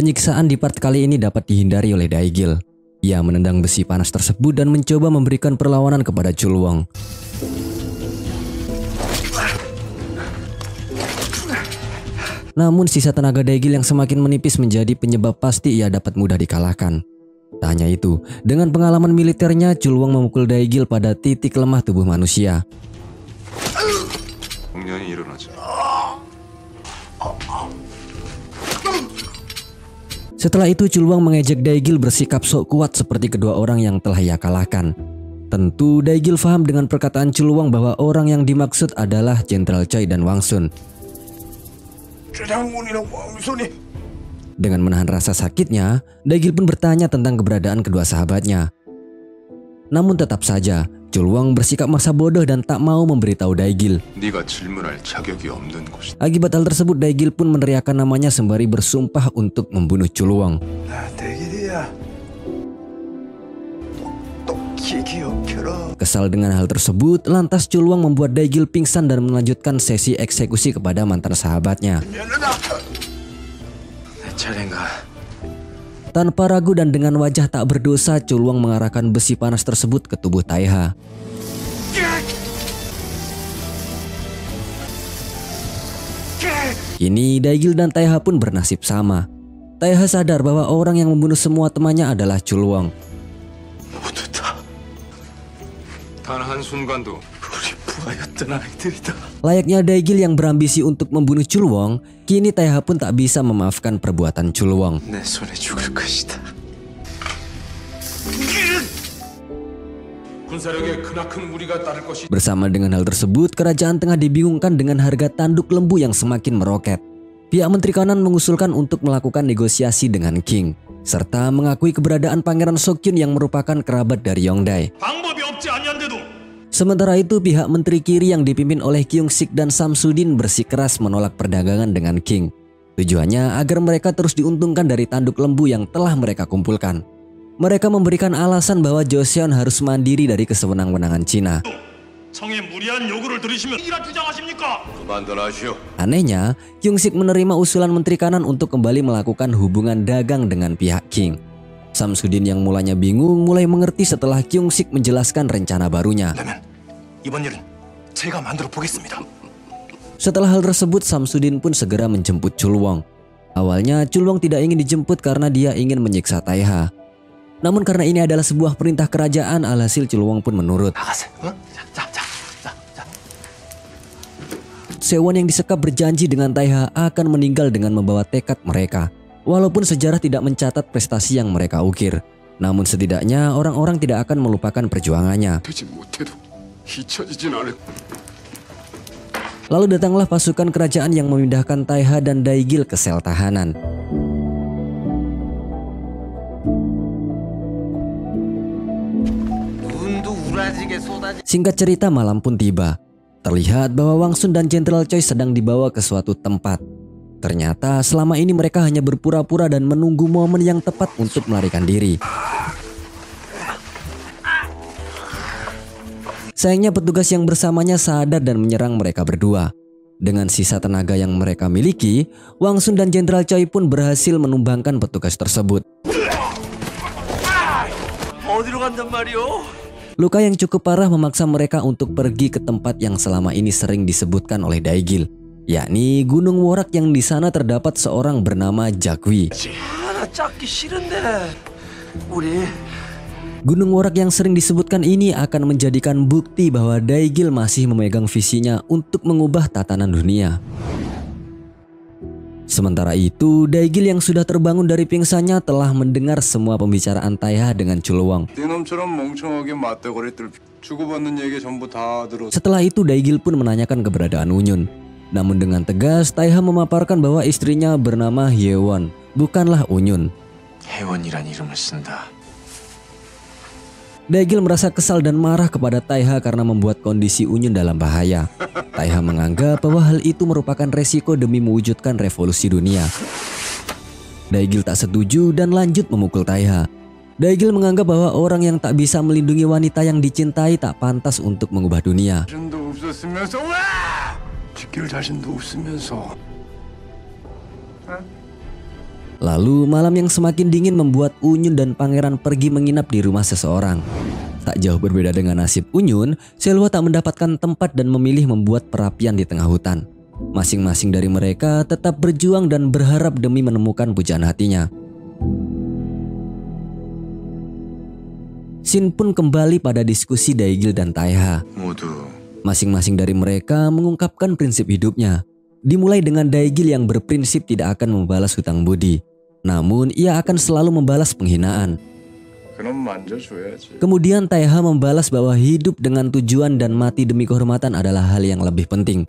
Penyiksaan di part kali ini dapat dihindari oleh Daigil. Ia menendang besi panas tersebut dan mencoba memberikan perlawanan kepada Chulwong. Namun sisa tenaga Daigil yang semakin menipis menjadi penyebab pasti ia dapat mudah dikalahkan. Tak hanya itu, dengan pengalaman militernya, Chulwong memukul Daigil pada titik lemah tubuh manusia. Setelah itu Chulwong mengejek Daigil bersikap sok kuat seperti kedua orang yang telah ia kalahkan. Tentu Daigil paham dengan perkataan Chulwong bahwa orang yang dimaksud adalah Jenderal Choi dan Wang Sun. Dengan menahan rasa sakitnya, Daigil pun bertanya tentang keberadaan kedua sahabatnya. Namun tetap saja, Chulwong bersikap maksa bodoh dan tak mau memberitahu Daigil. Akibat hal tersebut, Daigil pun meneriakkan namanya sembari bersumpah untuk membunuh Chulwong. Kesal dengan hal tersebut, lantas Chulwong membuat Daigil pingsan dan melanjutkan sesi eksekusi kepada mantan sahabatnya. Tanpa ragu dan dengan wajah tak berdosa, Chulwong mengarahkan besi panas tersebut ke tubuh Taiha. Kini Daigil dan Taiha pun bernasib sama. Taiha sadar bahwa orang yang membunuh semua temannya adalah Chulwong. Layaknya Daigil yang berambisi untuk membunuh Chulwong, kini Taiha pun tak bisa memaafkan perbuatan Chulwong. Bersama dengan hal tersebut, kerajaan tengah dibingungkan dengan harga tanduk lembu yang semakin meroket. Pihak Menteri Kanan mengusulkan untuk melakukan negosiasi dengan King, serta mengakui keberadaan Pangeran Seokjun yang merupakan kerabat dari Yongdae. Sementara itu, pihak Menteri Kiri yang dipimpin oleh Kyung-sik dan Samsudin bersikeras menolak perdagangan dengan King. Tujuannya agar mereka terus diuntungkan dari tanduk lembu yang telah mereka kumpulkan. Mereka memberikan alasan bahwa Joseon harus mandiri dari kesewenang-wenangan Cina. Anehnya, Kyung-sik menerima usulan Menteri Kanan untuk kembali melakukan hubungan dagang dengan pihak King. Samsudin yang mulanya bingung mulai mengerti setelah Kyung-sik menjelaskan rencana barunya. Setelah hal tersebut, Samsudin pun segera menjemput Chulwong. Awalnya Chulwong tidak ingin dijemput karena dia ingin menyiksa Taiha. Namun karena ini adalah sebuah perintah kerajaan, alhasil Chulwong pun menurut. Sewon yang disekap berjanji dengan Taiha akan meninggal dengan membawa tekad mereka. Walaupun sejarah tidak mencatat prestasi yang mereka ukir, namun setidaknya orang-orang tidak akan melupakan perjuangannya. Lalu datanglah pasukan kerajaan yang memindahkan Taiha dan Daigil ke sel tahanan. Singkat cerita, malam pun tiba. Terlihat bahwa Wang Sun dan Jenderal Choi sedang dibawa ke suatu tempat. Ternyata selama ini mereka hanya berpura-pura dan menunggu momen yang tepat untuk melarikan diri. Sayangnya petugas yang bersamanya sadar dan menyerang mereka berdua. Dengan sisa tenaga yang mereka miliki, Wang Sun dan Jenderal Choi pun berhasil menumbangkan petugas tersebut. Luka yang cukup parah memaksa mereka untuk pergi ke tempat yang selama ini sering disebutkan oleh Daigil, yakni Gunung Worak yang di sana terdapat seorang bernama Jakwi. Gunung Worak yang sering disebutkan ini akan menjadikan bukti bahwa Daigil masih memegang visinya untuk mengubah tatanan dunia. Sementara itu, Daigil yang sudah terbangun dari pingsannya telah mendengar semua pembicaraan Taiha dengan Chulwong. Setelah itu, Daigil pun menanyakan keberadaan Unyun. Namun dengan tegas, Taiha memaparkan bahwa istrinya bernama Hyewon, bukanlah Unyun. Daigil merasa kesal dan marah kepada Taiha karena membuat kondisi Unyun dalam bahaya. Taiha menganggap bahwa hal itu merupakan resiko demi mewujudkan revolusi dunia. Daigil tak setuju dan lanjut memukul Taiha. Daigil menganggap bahwa orang yang tak bisa melindungi wanita yang dicintai tak pantas untuk mengubah dunia. Lalu malam yang semakin dingin membuat Unyun dan pangeran pergi menginap di rumah seseorang. Tak jauh berbeda dengan nasib Unyun, Selwa tak mendapatkan tempat dan memilih membuat perapian di tengah hutan. Masing-masing dari mereka tetap berjuang dan berharap demi menemukan pujaan hatinya. Shin pun kembali pada diskusi Daegil dan Taeha. Masing-masing dari mereka mengungkapkan prinsip hidupnya. Dimulai dengan Daegil yang berprinsip tidak akan membalas hutang budi. Namun ia akan selalu membalas penghinaan. Kemudian Taeha membalas bahwa hidup dengan tujuan dan mati demi kehormatan adalah hal yang lebih penting.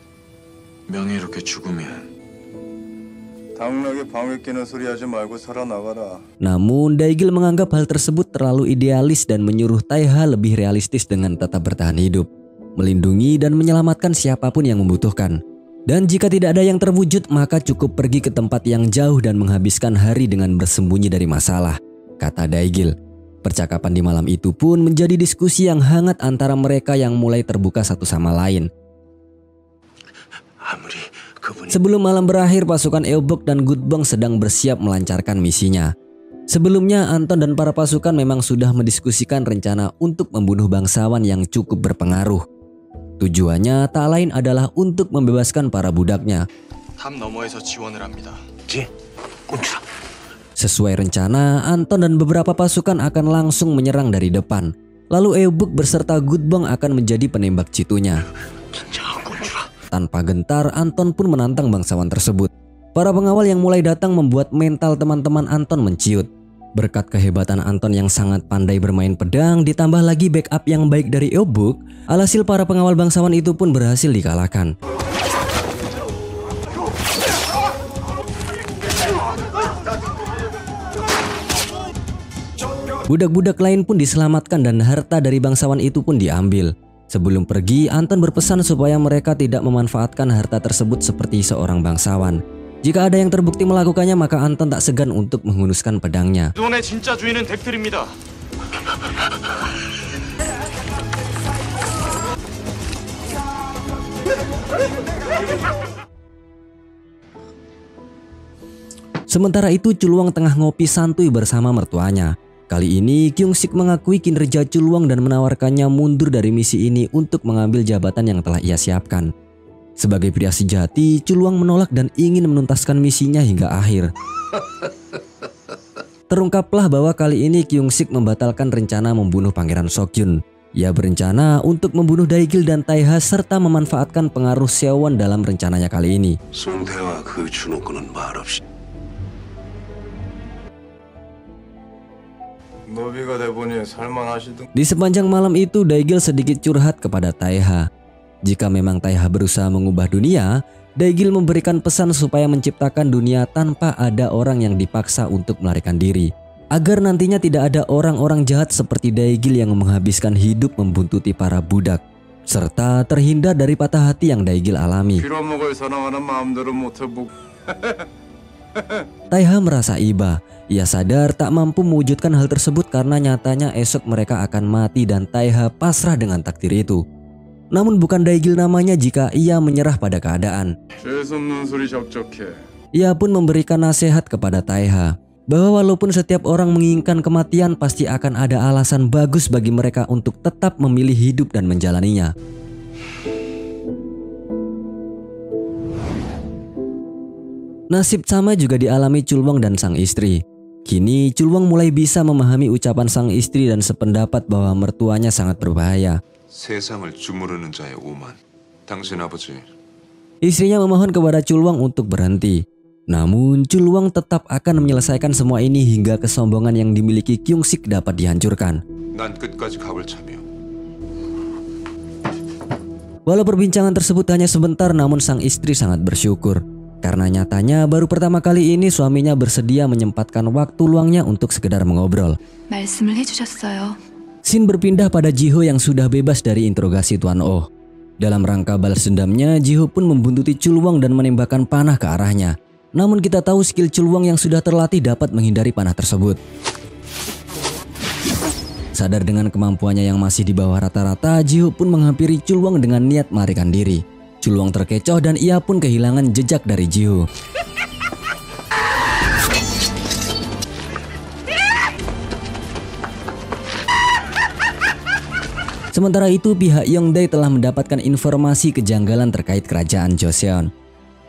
Namun Daegil menganggap hal tersebut terlalu idealis dan menyuruh Taeha lebih realistis dengan tetap bertahan hidup, melindungi dan menyelamatkan siapapun yang membutuhkan. Dan jika tidak ada yang terwujud, maka cukup pergi ke tempat yang jauh dan menghabiskan hari dengan bersembunyi dari masalah, kata Daegil. Percakapan di malam itu pun menjadi diskusi yang hangat antara mereka yang mulai terbuka satu sama lain. Sebelum malam berakhir, pasukan Eobok dan Gutbong sedang bersiap melancarkan misinya. Sebelumnya, Anton dan para pasukan memang sudah mendiskusikan rencana untuk membunuh bangsawan yang cukup berpengaruh. Tujuannya tak lain adalah untuk membebaskan para budaknya. Sesuai rencana, Anton dan beberapa pasukan akan langsung menyerang dari depan. Lalu Eobok beserta Gutbong akan menjadi penembak citunya. Tanpa gentar, Anton pun menantang bangsawan tersebut. Para pengawal yang mulai datang membuat mental teman-teman Anton menciut. Berkat kehebatan Anton yang sangat pandai bermain pedang, ditambah lagi backup yang baik dari Eobok, alhasil para pengawal bangsawan itu pun berhasil dikalahkan. Budak-budak lain pun diselamatkan dan harta dari bangsawan itu pun diambil. Sebelum pergi, Anton berpesan supaya mereka tidak memanfaatkan harta tersebut seperti seorang bangsawan. Jika ada yang terbukti melakukannya, maka Anton tak segan untuk menghunuskan pedangnya. Sementara itu, Chulwang tengah ngopi santuy bersama mertuanya. Kali ini Kyungsik mengakui kinerja Chulwang dan menawarkannya mundur dari misi ini untuk mengambil jabatan yang telah ia siapkan. Sebagai pria sejati, Chulwang menolak dan ingin menuntaskan misinya hingga akhir. Terungkaplah bahwa kali ini Kyungsik membatalkan rencana membunuh Pangeran Seokjun. Ia berencana untuk membunuh Daegil dan Taeha serta memanfaatkan pengaruh Sewon dalam rencananya kali ini. Di sepanjang malam itu, Daegil sedikit curhat kepada Taeha. Jika memang Taeha berusaha mengubah dunia, Daegil memberikan pesan supaya menciptakan dunia tanpa ada orang yang dipaksa untuk melarikan diri. Agar nantinya tidak ada orang-orang jahat seperti Daegil yang menghabiskan hidup membuntuti para budak. Serta terhindar dari patah hati yang Daegil alami. Taeha merasa iba. Ia sadar tak mampu mewujudkan hal tersebut karena nyatanya esok mereka akan mati dan Taeha pasrah dengan takdir itu. Namun bukan Daegil namanya jika ia menyerah pada keadaan. Ia pun memberikan nasihat kepada Taeha bahwa walaupun setiap orang menginginkan kematian, pasti akan ada alasan bagus bagi mereka untuk tetap memilih hidup dan menjalaninya. Nasib sama juga dialami Chulwang dan sang istri. Kini Chulwang mulai bisa memahami ucapan sang istri dan sependapat bahwa mertuanya sangat berbahaya. Istrinya memohon kepada Chulwang untuk berhenti. Namun Chulwang tetap akan menyelesaikan semua ini hingga kesombongan yang dimiliki Kyungsik dapat dihancurkan. Walau perbincangan tersebut hanya sebentar, namun sang istri sangat bersyukur. Karena nyatanya baru pertama kali ini suaminya bersedia menyempatkan waktu luangnya untuk sekedar mengobrol. Shin berpindah pada Jiho yang sudah bebas dari interogasi Tuan Oh. Dalam rangka balas dendamnya, Jiho pun membuntuti Chulwang dan menembakkan panah ke arahnya. Namun kita tahu skill Chulwang yang sudah terlatih dapat menghindari panah tersebut. Sadar dengan kemampuannya yang masih di bawah rata-rata, Jiho pun menghampiri Chulwang dengan niat melarikan diri. Chulwang terkecoh dan ia pun kehilangan jejak dari Jiho. Sementara itu pihak Yongdae telah mendapatkan informasi kejanggalan terkait kerajaan Joseon.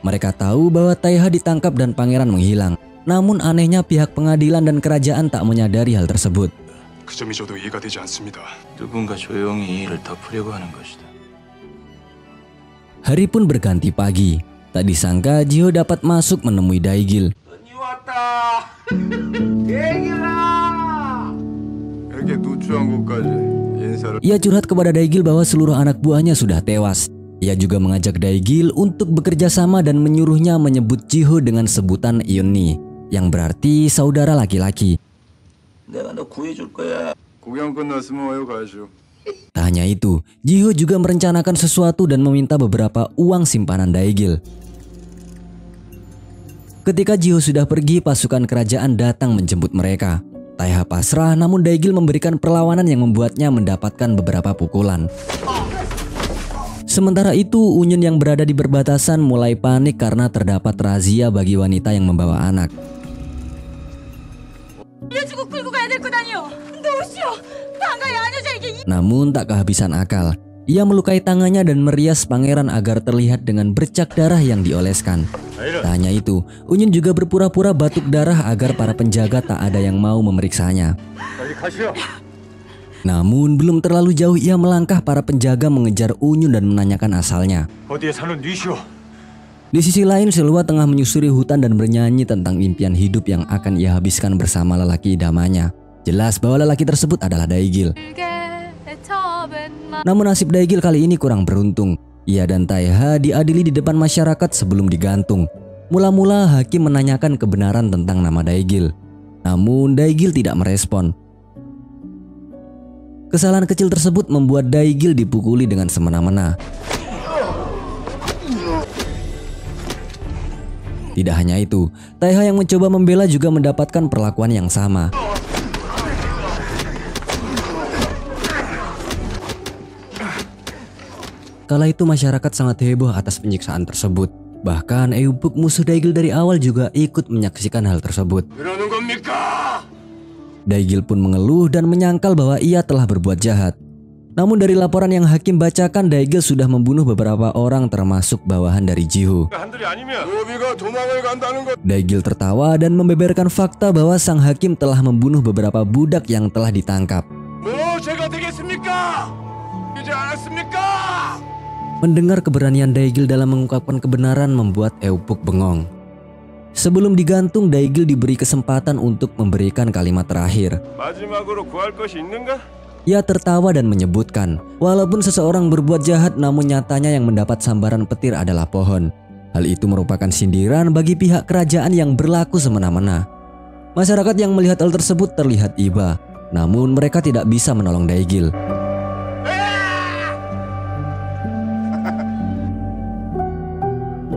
Mereka tahu bahwa Taiha ditangkap dan pangeran menghilang. Namun anehnya pihak pengadilan dan kerajaan tak menyadari hal tersebut. 그 점이 저도 이해가 되지 않습니다. 누군가 조용히 일을 덮으려고 하는 것이다. Hari pun berganti pagi. Tak disangka Jiho dapat masuk menemui Daegil. Ia curhat kepada Daegil bahwa seluruh anak buahnya sudah tewas. Ia juga mengajak Daegil untuk bekerja sama dan menyuruhnya menyebut Jiho dengan sebutan Yunni, yang berarti saudara laki-laki. Tak hanya itu, Jiho juga merencanakan sesuatu dan meminta beberapa uang simpanan Daegil. Ketika Jiho sudah pergi, pasukan kerajaan datang menjemput mereka. Taiha pasrah, namun Daegil memberikan perlawanan yang membuatnya mendapatkan beberapa pukulan. Sementara itu, Unyun yang berada di perbatasan mulai panik karena terdapat razia bagi wanita yang membawa anak. Namun tak kehabisan akal. Ia melukai tangannya dan merias pangeran agar terlihat dengan bercak darah yang dioleskan. Tak hanya itu, Unyun juga berpura-pura batuk darah agar para penjaga tak ada yang mau memeriksanya. Namun belum terlalu jauh ia melangkah, para penjaga mengejar Unyun dan menanyakan asalnya. Di sisi lain, Selwa tengah menyusuri hutan dan bernyanyi tentang impian hidup yang akan ia habiskan bersama lelaki idamannya. Jelas bahwa lelaki tersebut adalah Daegil. Namun nasib Daegil kali ini kurang beruntung. Ia dan Taiha diadili di depan masyarakat sebelum digantung. Mula-mula hakim menanyakan kebenaran tentang nama Daegil. Namun Daegil tidak merespon. Kesalahan kecil tersebut membuat Daegil dipukuli dengan semena-mena. Tidak hanya itu, Taiha yang mencoba membela juga mendapatkan perlakuan yang sama. Kala itu masyarakat sangat heboh atas penyiksaan tersebut. Bahkan Eubuk, musuh Daegil dari awal, juga ikut menyaksikan hal tersebut. Daegil pun mengeluh dan menyangkal bahwa ia telah berbuat jahat. Namun dari laporan yang hakim bacakan, Daegil sudah membunuh beberapa orang termasuk bawahan dari Jiho. Daegil tertawa dan membeberkan fakta bahwa sang hakim telah membunuh beberapa budak yang telah ditangkap. Mendengar keberanian Daegil dalam mengungkapkan kebenaran membuat Eubuk bengong. Sebelum digantung, Daegil diberi kesempatan untuk memberikan kalimat terakhir. Ia tertawa dan menyebutkan, walaupun seseorang berbuat jahat, namun nyatanya yang mendapat sambaran petir adalah pohon. Hal itu merupakan sindiran bagi pihak kerajaan yang berlaku semena-mena. Masyarakat yang melihat hal tersebut terlihat iba, namun mereka tidak bisa menolong Daegil.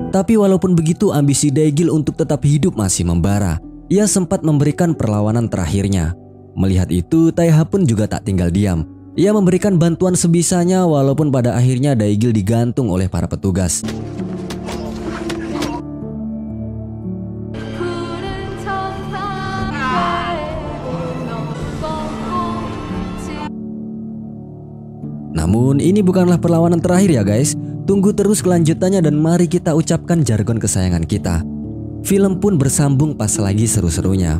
Tapi walaupun begitu, ambisi Daegil untuk tetap hidup masih membara. Ia sempat memberikan perlawanan terakhirnya. Melihat itu, Taiha pun juga tak tinggal diam. Ia memberikan bantuan sebisanya, walaupun pada akhirnya Daegil digantung oleh para petugas. Namun ini bukanlah perlawanan terakhir ya guys. Tunggu terus kelanjutannya dan mari kita ucapkan jargon kesayangan kita. Film pun bersambung pas lagi seru-serunya.